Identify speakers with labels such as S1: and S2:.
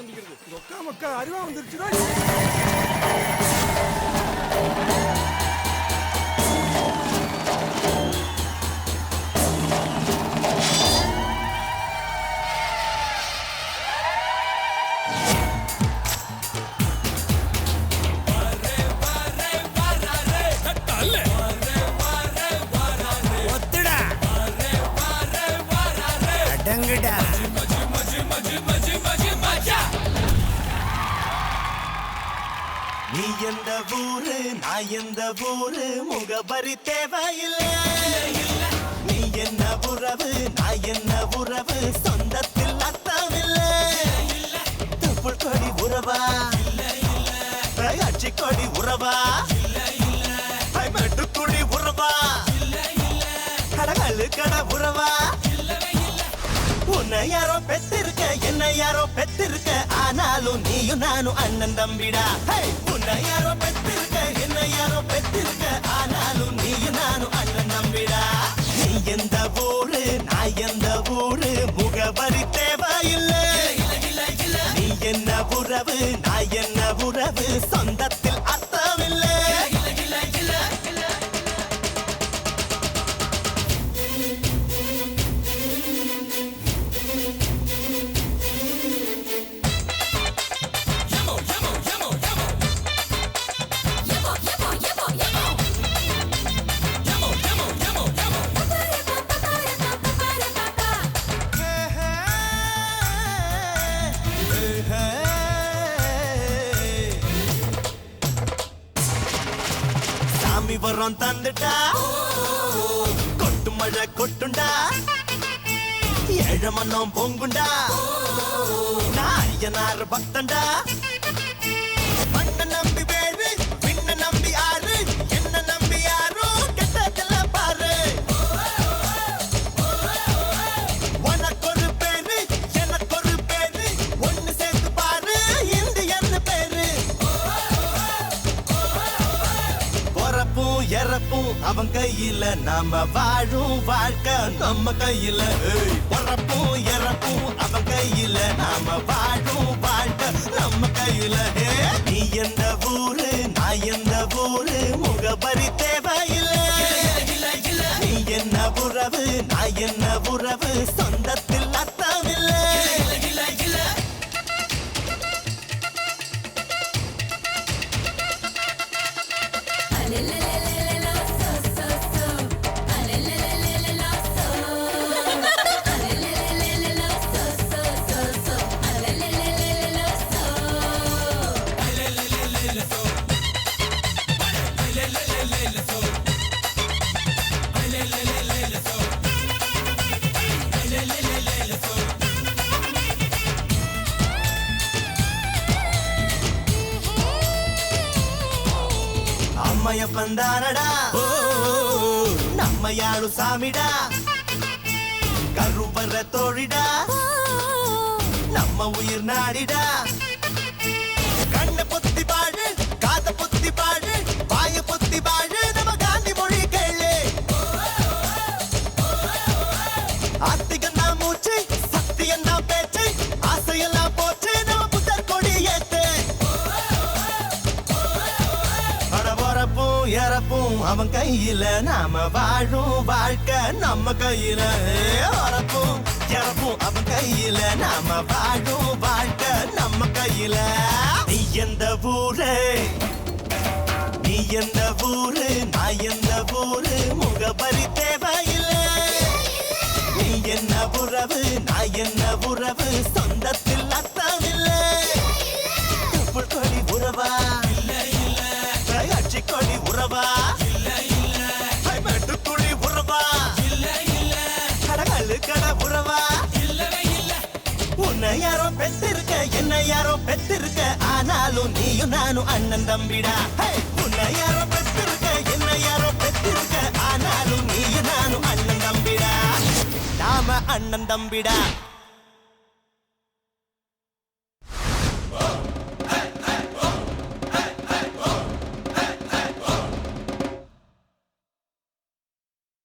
S1: ஆரம்பிக்கிறது.
S2: ஒக்கா மக்கா அறிவா வந்துருச்சுடா.
S3: நீ எந்த ஊரு நான் எந்த ஊரு முகபரி தேவையில்லை. நீ என்ன உறவு நான் என்ன உறவு சொந்தத்தில் அர்த்தமில்லை. தொப்புள் கொடி உறவா அச்சி கொடி உறவா மெட்டுக்குடி உறவா கடகழு கட உறவா உன்னை யாரோ பெத்திருக்க என்ன யாரோ பெத்திருக்க ஆனாலும் நீயும் நானும் அண்ணன் தம்பிடா. உன்னை யாரோ பெத்திருக்க என்ன யாரோ பெத்திருக்க ஆனாலும் நீயும் நானும் அண்ணன் தம்பிடா. நீ எந்த ஊரு நான் எந்த ஊரு முகவரி தேவையில்லை. நீ என்ன உறவு நான் என்ன உறவு சொந்தத்தில் அர்த்தமில்லை. சாமி வரம் தந்துட்டா கொட்டு மழை கொட்டுண்டா ஏழ மன்னம் பொங்குண்டா நான் ஐயனார் பக்தண்டா. மண்ண நம்பி வேறு பின்ன நம்பி ஆறு என்ன நம்பி யாரும் கெட்டதெல்லாம் பாரு. உனக்கு ஒரு பேரு எனக்கு ஒரு பேரு ஒன்னு சேர்த்து பாரு இந்தியன் பேரு. பொறப்பும் இறப்பும் அவன் கையில நாம வாழும் வாழ்க்கை நம்ம கையில. பொறப்பும் இறப்பும் அவன் கையில நாம வாழும் வாழ்க்கை நம்ம கையில. நீ எந்த ஊரு நான் எந்த ஊரு முகபரி தேவையில்லை. நீ என்ன உறவு நான் என்ன உறவு சொந்தத்தில் அர்த்தமில்லை. அம்மைய பந்தானடா நம்ம யாரு சாமிடா. கருவற தோழிடா நம்ம உயிர் நாடிடா. கண்ண பொத்தி பாடு காத பொத்தி பாடு வாய பொத்தி பாடு நம்ம காந்தி மொழி கேளு. ஆத்திகம் தான் மூச்சு சத்தியம் தான் பேச்சு ஆசையெல்லாம் போச்சு நம்ம புத்தர் கொடி ஏத்து. பொறப்பும் இறப்பும் அவன் கையில நாம வாழும் வாழ்க்கை நம்ம கையில. பொறப்பும் இறப்பும் அவன் கையில நாம வாழும் வாழ்க்கை நம்ம கையில. நீ எந்த ஊரு நீ எந்த ஊரு நான் எந்த ஊரு முகபரி தேவையில்லை. நீ என்ன உறவு நான் என்ன உறவு சொந்தத்தில் அர்த்தமில்லை. தொப்புள் கொடி உறவா அச்சி கொடி உறவா மெட்டுக்குடி உறவா கடகழு கட உறவா. உன்னை யாரோ பெத்திருக்க என்ன யாரோ பெத்திருக்க ஆனாலும் நீயும் நானும் அண்ணன் தம்பிடா. உன்னை யாரோ பெத்திருக்க என்ன யாரோ பெத்திருக்க ஆனாலும் நீயும் நானும் அண்ணன் தம்பிடா. நாம அண்ணன் தம்பிடா.